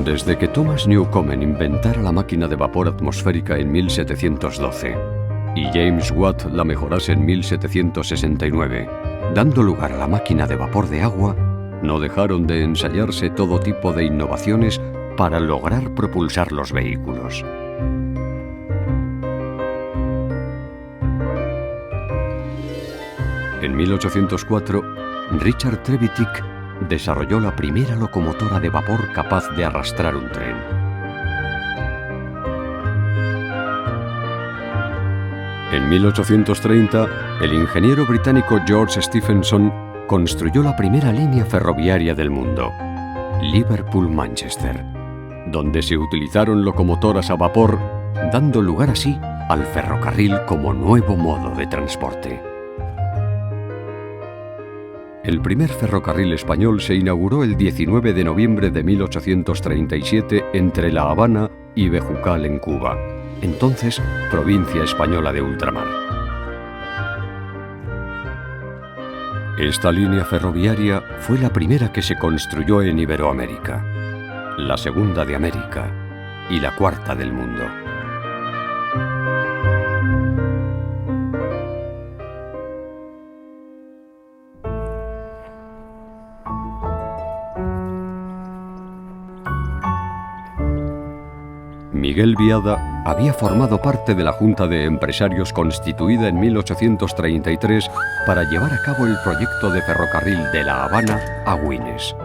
Desde que Thomas Newcomen inventara la máquina de vapor atmosférica en 1712 y James Watt la mejorase en 1769, dando lugar a la máquina de vapor de agua, no dejaron de ensayarse todo tipo de innovaciones para lograr propulsar los vehículos. En 1804, Richard Trevithick desarrolló la primera locomotora de vapor capaz de arrastrar un tren. En 1830, el ingeniero británico George Stephenson construyó la primera línea ferroviaria del mundo, Liverpool-Manchester, donde se utilizaron locomotoras a vapor, dando lugar así al ferrocarril como nuevo modo de transporte. El primer ferrocarril español se inauguró el 19 de noviembre de 1837 entre La Habana y Bejucal en Cuba, entonces provincia española de ultramar. Esta línea ferroviaria fue la primera que se construyó en Iberoamérica, la segunda de América y la cuarta del mundo. Miguel Viada había formado parte de la Junta de Empresarios constituida en 1833 para llevar a cabo el proyecto de ferrocarril de La Habana a Güines.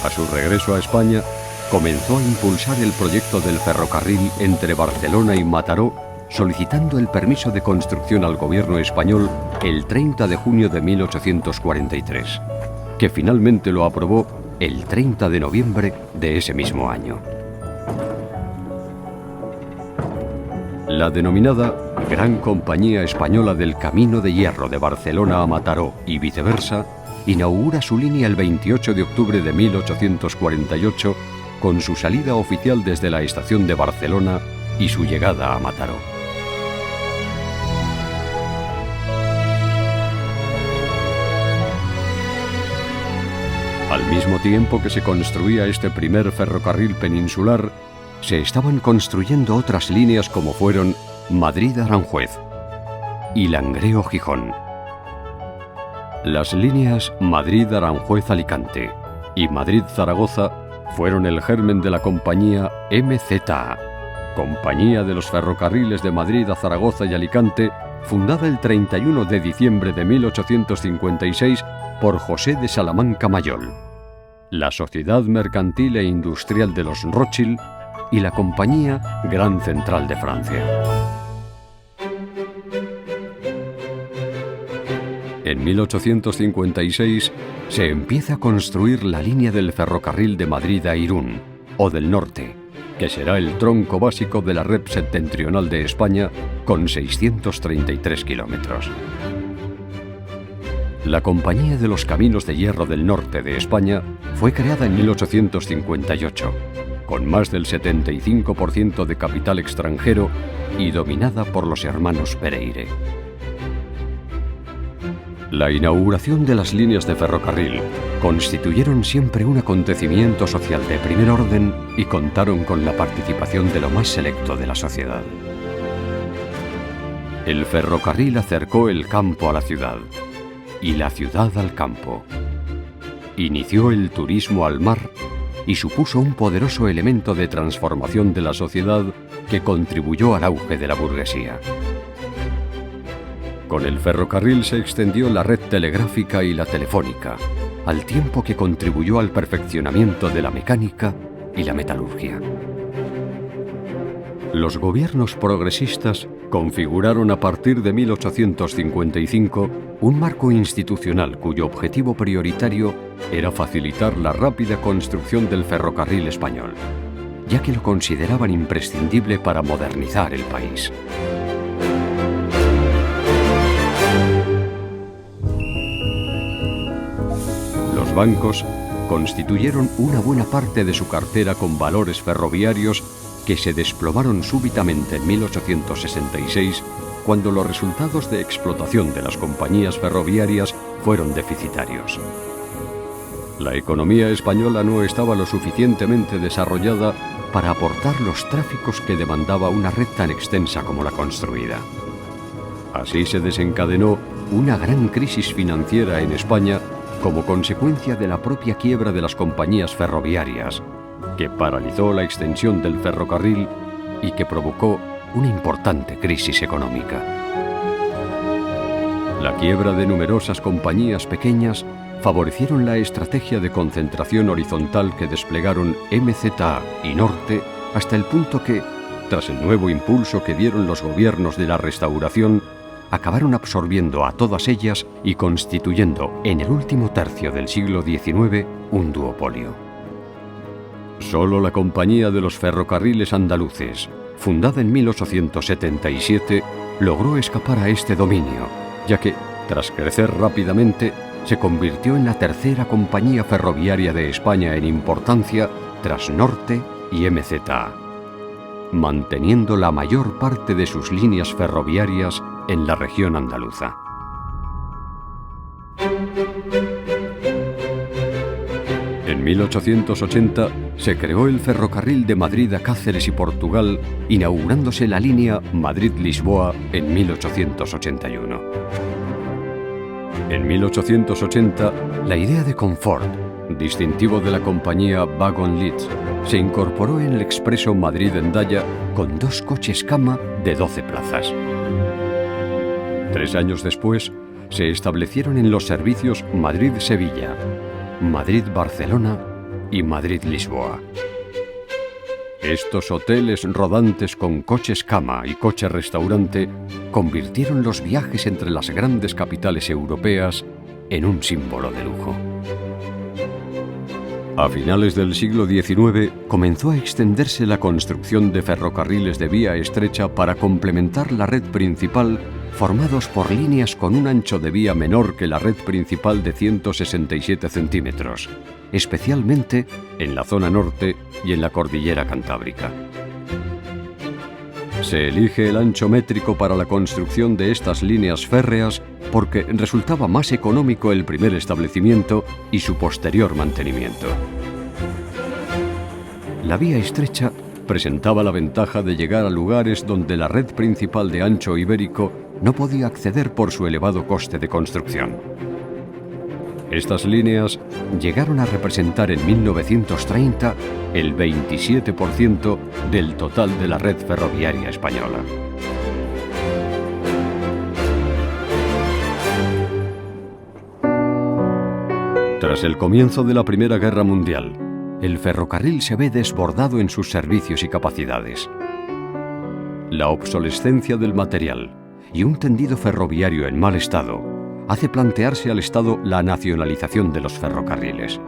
A su regreso a España, comenzó a impulsar el proyecto del ferrocarril entre Barcelona y Mataró, solicitando el permiso de construcción al gobierno español el 30 de junio de 1843, que finalmente lo aprobó el 30 de noviembre de ese mismo año. La denominada Gran Compañía Española del Camino de Hierro de Barcelona a Mataró y viceversa, inaugura su línea el 28 de octubre de 1848 con su salida oficial desde la estación de Barcelona y su llegada a Mataró. Al mismo tiempo que se construía este primer ferrocarril peninsular, se estaban construyendo otras líneas como fueron Madrid-Aranjuez y Langreo-Gijón. Las líneas Madrid-Aranjuez-Alicante y Madrid-Zaragoza fueron el germen de la compañía MZA, Compañía de los Ferrocarriles de Madrid a Zaragoza y Alicante, fundada el 31 de diciembre de 1856 por José de Salamanca Mayol, la Sociedad Mercantil e Industrial de los Rothschild y la Compañía Gran Central de Francia. En 1856 se empieza a construir la línea del ferrocarril de Madrid a Irún, o del norte, que será el tronco básico de la red septentrional de España con 633 kilómetros. La Compañía de los Caminos de Hierro del Norte de España fue creada en 1858, con más del 75% de capital extranjero y dominada por los hermanos Pereire. La inauguración de las líneas de ferrocarril constituyeron siempre un acontecimiento social de primer orden y contaron con la participación de lo más selecto de la sociedad. El ferrocarril acercó el campo a la ciudad y la ciudad al campo. Inició el turismo al mar y supuso un poderoso elemento de transformación de la sociedad que contribuyó al auge de la burguesía. Con el ferrocarril se extendió la red telegráfica y la telefónica, al tiempo que contribuyó al perfeccionamiento de la mecánica y la metalurgia. Los gobiernos progresistas configuraron a partir de 1855 un marco institucional cuyo objetivo prioritario era facilitar la rápida construcción del ferrocarril español, ya que lo consideraban imprescindible para modernizar el país. Los bancos constituyeron una buena parte de su cartera con valores ferroviarios que se desplomaron súbitamente en 1866, cuando los resultados de explotación de las compañías ferroviarias fueron deficitarios. La economía española no estaba lo suficientemente desarrollada para aportar los tráficos que demandaba una red tan extensa como la construida. Así se desencadenó una gran crisis financiera en España como consecuencia de la propia quiebra de las compañías ferroviarias, que paralizó la extensión del ferrocarril y que provocó una importante crisis económica. La quiebra de numerosas compañías pequeñas favorecieron la estrategia de concentración horizontal que desplegaron MZA y Norte hasta el punto que, tras el nuevo impulso que dieron los gobiernos de la Restauración, acabaron absorbiendo a todas ellas y constituyendo en el último tercio del siglo XIX un duopolio. Solo la Compañía de los Ferrocarriles Andaluces, fundada en 1877, logró escapar a este dominio, ya que, tras crecer rápidamente, se convirtió en la tercera compañía ferroviaria de España en importancia tras Norte y MZA, manteniendo la mayor parte de sus líneas ferroviarias en la región andaluza. En 1880 se creó el ferrocarril de Madrid a Cáceres y Portugal, inaugurándose la línea Madrid-Lisboa en 1881. En 1880, la idea de confort, distintivo de la compañía Wagon Leeds, se incorporó en el expreso Madrid-Hendaya con 2 coches cama de 12 plazas. 3 años después, se establecieron en los servicios Madrid-Sevilla, Madrid-Barcelona y Madrid-Lisboa. Estos hoteles rodantes con coches cama y coche restaurante convirtieron los viajes entre las grandes capitales europeas en un símbolo de lujo. A finales del siglo XIX comenzó a extenderse la construcción de ferrocarriles de vía estrecha para complementar la red principal, formados por líneas con un ancho de vía menor que la red principal de 167 centímetros, especialmente en la zona norte y en la cordillera cantábrica. Se elige el ancho métrico para la construcción de estas líneas férreas porque resultaba más económico el primer establecimiento y su posterior mantenimiento. La vía estrecha presentaba la ventaja de llegar a lugares donde la red principal de ancho ibérico no podía acceder por su elevado coste de construcción. Estas líneas llegaron a representar en 1930 el 27% del total de la red ferroviaria española. Tras el comienzo de la Primera Guerra Mundial, el ferrocarril se ve desbordado en sus servicios y capacidades. La obsolescencia del material y un tendido ferroviario en mal estado hace plantearse al Estado la nacionalización de los ferrocarriles.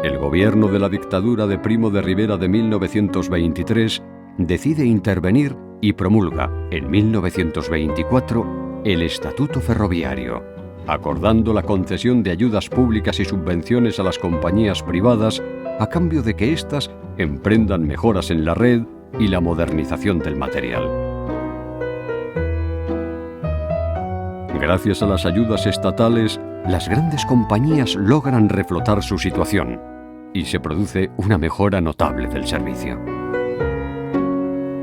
El gobierno de la dictadura de Primo de Rivera de 1923 decide intervenir y promulga en 1924 el Estatuto Ferroviario, acordando la concesión de ayudas públicas y subvenciones a las compañías privadas a cambio de que éstas emprendan mejoras en la red y la modernización del material. Gracias a las ayudas estatales, las grandes compañías logran reflotar su situación y se produce una mejora notable del servicio.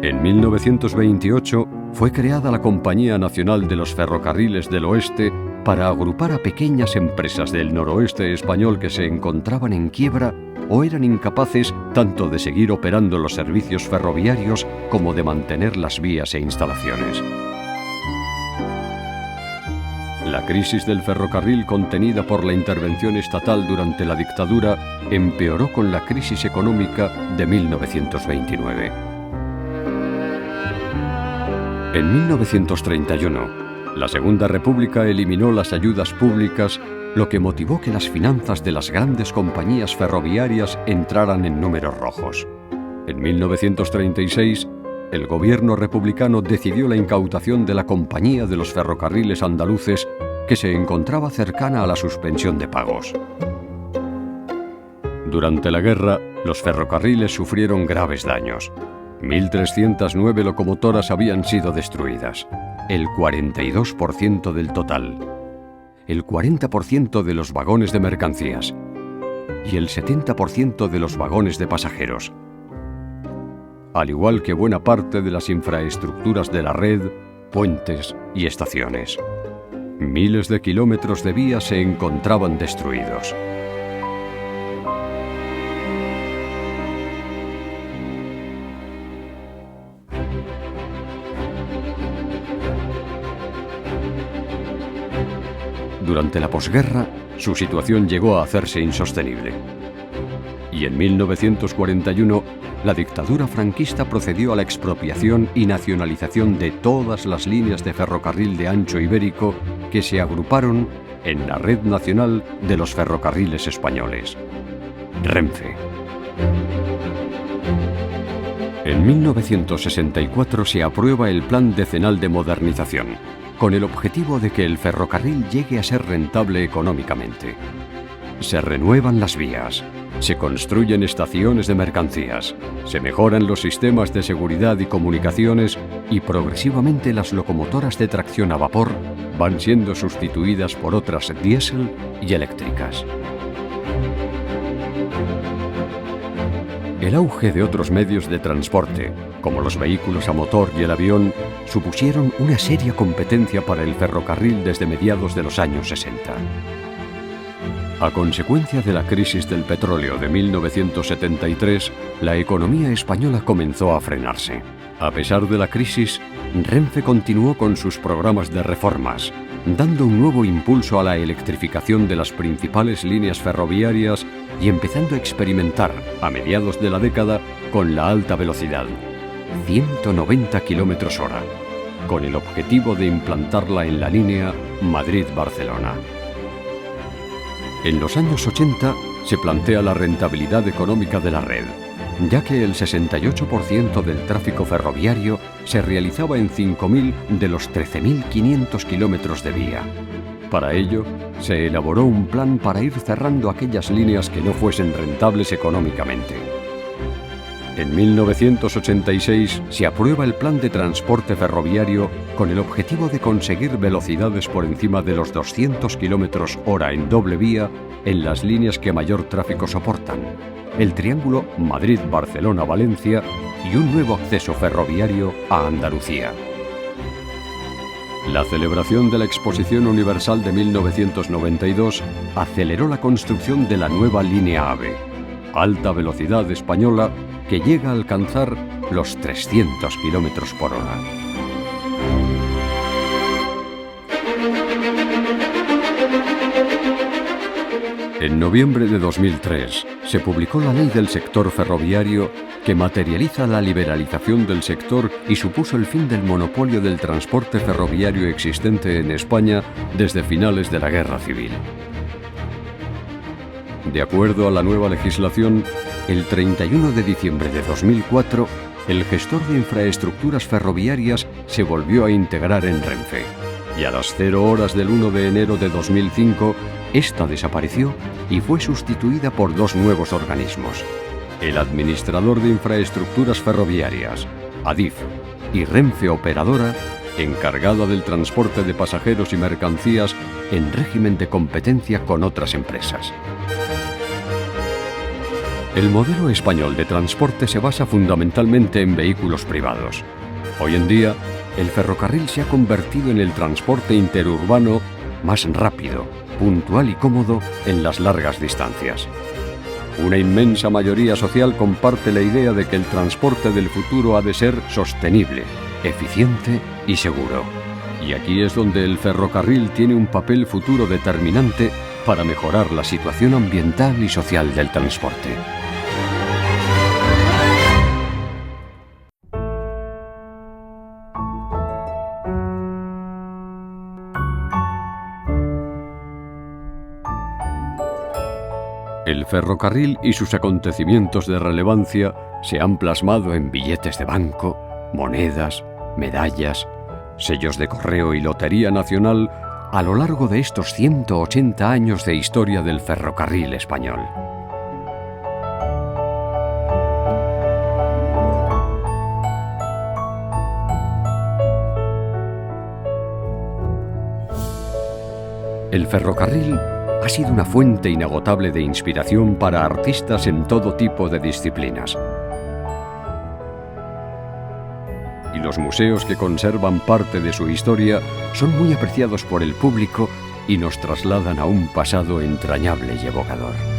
En 1928 fue creada la Compañía Nacional de los Ferrocarriles del Oeste para agrupar a pequeñas empresas del noroeste español que se encontraban en quiebra o eran incapaces tanto de seguir operando los servicios ferroviarios como de mantener las vías e instalaciones. La crisis del ferrocarril contenida por la intervención estatal durante la dictadura empeoró con la crisis económica de 1929. En 1931, la Segunda República eliminó las ayudas públicas, lo que motivó que las finanzas de las grandes compañías ferroviarias entraran en números rojos. En 1936, el gobierno republicano decidió la incautación de la Compañía de los Ferrocarriles Andaluces, que se encontraba cercana a la suspensión de pagos. Durante la guerra, los ferrocarriles sufrieron graves daños. 1.309 locomotoras habían sido destruidas, el 42% del total. el 40% de los vagones de mercancías y el 70% de los vagones de pasajeros, al igual que buena parte de las infraestructuras de la red, puentes y estaciones. Miles de kilómetros de vías se encontraban destruidos. Durante la posguerra, su situación llegó a hacerse insostenible. Y en 1941, la dictadura franquista procedió a la expropiación y nacionalización de todas las líneas de ferrocarril de ancho ibérico que se agruparon en la Red Nacional de los Ferrocarriles Españoles, Renfe. En 1964 se aprueba el Plan Decenal de Modernización, con el objetivo de que el ferrocarril llegue a ser rentable económicamente. Se renuevan las vías, se construyen estaciones de mercancías, se mejoran los sistemas de seguridad y comunicaciones y progresivamente las locomotoras de tracción a vapor van siendo sustituidas por otras diésel y eléctricas. El auge de otros medios de transporte, como los vehículos a motor y el avión, supusieron una seria competencia para el ferrocarril desde mediados de los años 60. A consecuencia de la crisis del petróleo de 1973, la economía española comenzó a frenarse. A pesar de la crisis, Renfe continuó con sus programas de reformas, dando un nuevo impulso a la electrificación de las principales líneas ferroviarias y empezando a experimentar, a mediados de la década, con la alta velocidad, 190 km/h, con el objetivo de implantarla en la línea Madrid-Barcelona. En los años 80 se plantea la rentabilidad económica de la red, ya que el 68% del tráfico ferroviario se realizaba en 5.000 de los 13.500 kilómetros de vía. Para ello, se elaboró un plan para ir cerrando aquellas líneas que no fuesen rentables económicamente. En 1986 se aprueba el Plan de Transporte Ferroviario con el objetivo de conseguir velocidades por encima de los 200 km/h en doble vía en las líneas que mayor tráfico soportan, el triángulo Madrid-Barcelona-Valencia y un nuevo acceso ferroviario a Andalucía. La celebración de la Exposición Universal de 1992 aceleró la construcción de la nueva línea AVE, alta velocidad española, que llega a alcanzar los 300 km/h. En noviembre de 2003 se publicó la Ley del Sector Ferroviario, que materializa la liberalización del sector y supuso el fin del monopolio del transporte ferroviario existente en España desde finales de la Guerra Civil. De acuerdo a la nueva legislación, el 31 de diciembre de 2004, el gestor de infraestructuras ferroviarias se volvió a integrar en Renfe, y a las 0 horas del 1 de enero de 2005, esta desapareció y fue sustituida por dos nuevos organismos: el Administrador de Infraestructuras Ferroviarias, ADIF, y Renfe Operadora, encargada del transporte de pasajeros y mercancías en régimen de competencia con otras empresas. El modelo español de transporte se basa fundamentalmente en vehículos privados. Hoy en día, el ferrocarril se ha convertido en el transporte interurbano más rápido, puntual y cómodo en las largas distancias. Una inmensa mayoría social comparte la idea de que el transporte del futuro ha de ser sostenible, eficiente y seguro. Y aquí es donde el ferrocarril tiene un papel futuro determinante para mejorar la situación ambiental y social del transporte. El ferrocarril y sus acontecimientos de relevancia se han plasmado en billetes de banco, monedas, medallas, sellos de correo y lotería nacional a lo largo de estos 180 años de historia del ferrocarril español. El ferrocarril ha sido una fuente inagotable de inspiración para artistas en todo tipo de disciplinas. Y los museos que conservan parte de su historia son muy apreciados por el público y nos trasladan a un pasado entrañable y evocador.